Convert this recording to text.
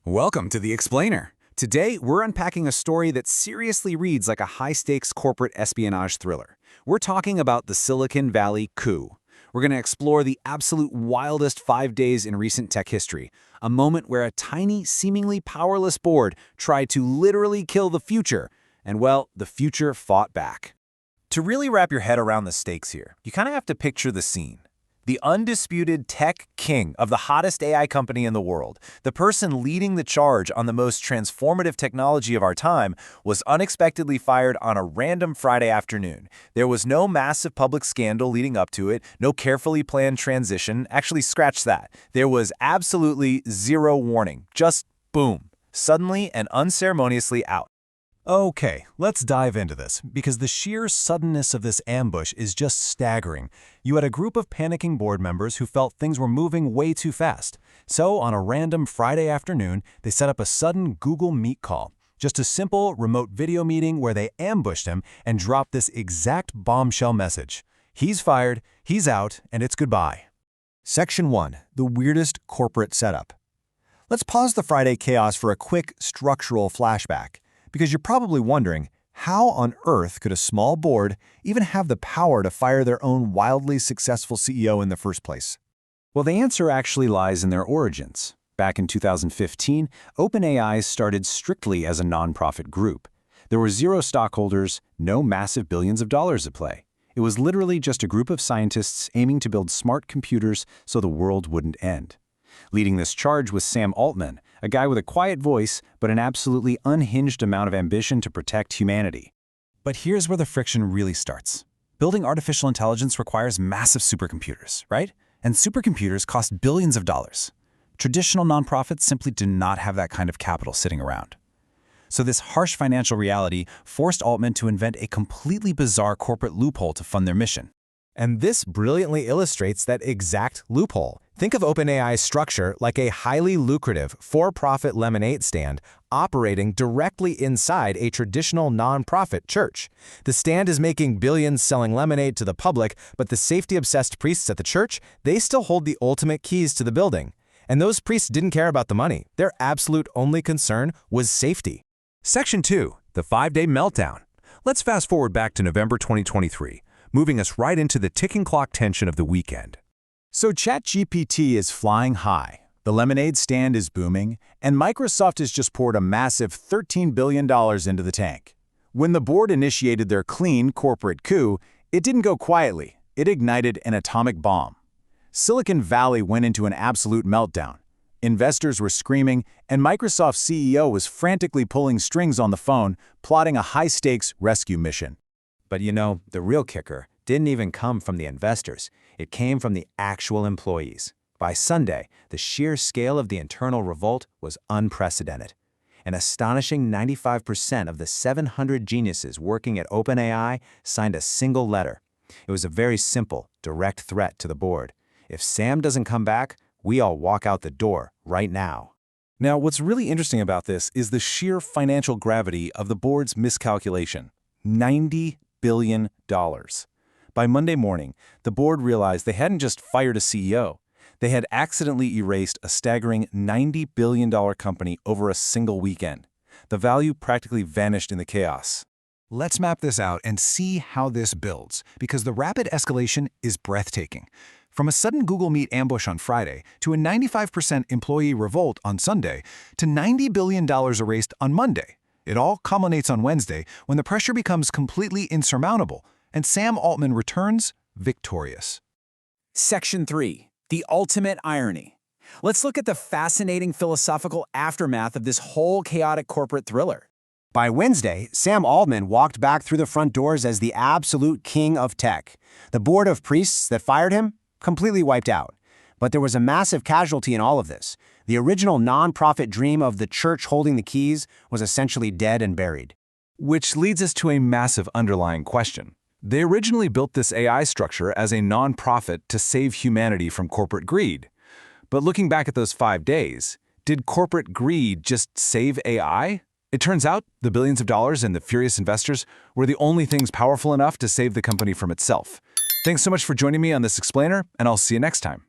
Welcome to The Explainer. Today, we're unpacking a story that seriously reads like a high-stakes corporate espionage thriller. We're talking about the Silicon Valley coup. We're going to explore the absolute wildest 5 days in recent tech history, a moment where a tiny, seemingly powerless board tried to literally kill the future. And well, the future fought back. To really wrap your head around the stakes here, you kind of have to picture the scene. The undisputed tech king of the hottest AI company in the world, the person leading the charge on the most transformative technology of our time, was unexpectedly fired on a random Friday afternoon. There was no massive public scandal leading up to it, no carefully planned transition. Actually, scratch that. There was absolutely zero warning. Just boom, suddenly and unceremoniously out. Okay, let's dive into this, because the sheer suddenness of this ambush is just staggering. You had a group of panicking board members who felt things were moving way too fast. So, on a random Friday afternoon, they set up a sudden Google Meet call. Just a simple remote video meeting where they ambushed him and dropped this exact bombshell message. He's fired, he's out, and it's goodbye. Section 1. The weirdest corporate setup. Let's pause the Friday chaos for a quick structural flashback. Because you're probably wondering, how on earth could a small board even have the power to fire their own wildly successful CEO in the first place? Well, the answer actually lies in their origins. Back in 2015, OpenAI started strictly as a nonprofit group. There were zero stockholders, no massive billions of dollars at play. It was literally just a group of scientists aiming to build smart computers so the world wouldn't end. Leading this charge was Sam Altman, a guy with a quiet voice but an absolutely unhinged amount of ambition to protect humanity. But here's where the friction really starts. Building artificial intelligence requires massive supercomputers, right? And supercomputers cost billions of dollars. Traditional nonprofits simply do not have that kind of capital sitting around. So this harsh financial reality forced Altman to invent a completely bizarre corporate loophole to fund their mission. And this brilliantly illustrates that exact loophole. Think of OpenAI's structure like a highly lucrative, for-profit lemonade stand operating directly inside a traditional nonprofit church. The stand is making billions selling lemonade to the public, but the safety-obsessed priests at the church, they still hold the ultimate keys to the building. And those priests didn't care about the money. Their absolute only concern was safety. Section 2. The 5-day meltdown. Let's fast forward back to November 2023. Moving us right into the ticking clock tension of the weekend. So ChatGPT is flying high, the lemonade stand is booming, and Microsoft has just poured a massive $13 billion into the tank. When the board initiated their clean corporate coup, it didn't go quietly. It ignited an atomic bomb. Silicon Valley went into an absolute meltdown. Investors were screaming, and Microsoft's CEO was frantically pulling strings on the phone, plotting a high-stakes rescue mission. But you know, the real kicker didn't even come from the investors. It came from the actual employees. By Sunday, the sheer scale of the internal revolt was unprecedented. An astonishing 95% of the 700 geniuses working at OpenAI signed a single letter. It was a very simple, direct threat to the board. If Sam doesn't come back, we all walk out the door right now. Now, what's really interesting about this is the sheer financial gravity of the board's miscalculation. $90 billion. By Monday morning, the board realized they hadn't just fired a CEO. They had accidentally erased a staggering $90 billion company over a single weekend. The value practically vanished in the chaos. Let's map this out and see how this builds, because the rapid escalation is breathtaking. From a sudden Google Meet ambush on Friday, to a 95% employee revolt on Sunday, to $90 billion erased on Monday. It all culminates on Wednesday when the pressure becomes completely insurmountable, and Sam Altman returns victorious. Section 3. The ultimate irony. Let's look at the fascinating philosophical aftermath of this whole chaotic corporate thriller. By Wednesday, Sam Altman walked back through the front doors as the absolute king of tech. The board of priests that fired him completely wiped out. But there was a massive casualty in all of this. The original nonprofit dream of the church holding the keys was essentially dead and buried. Which leads us to a massive underlying question. They originally built this AI structure as a nonprofit to save humanity from corporate greed. But looking back at those 5 days, did corporate greed just save AI? It turns out the billions of dollars and the furious investors were the only things powerful enough to save the company from itself. Thanks so much for joining me on this explainer, and I'll see you next time.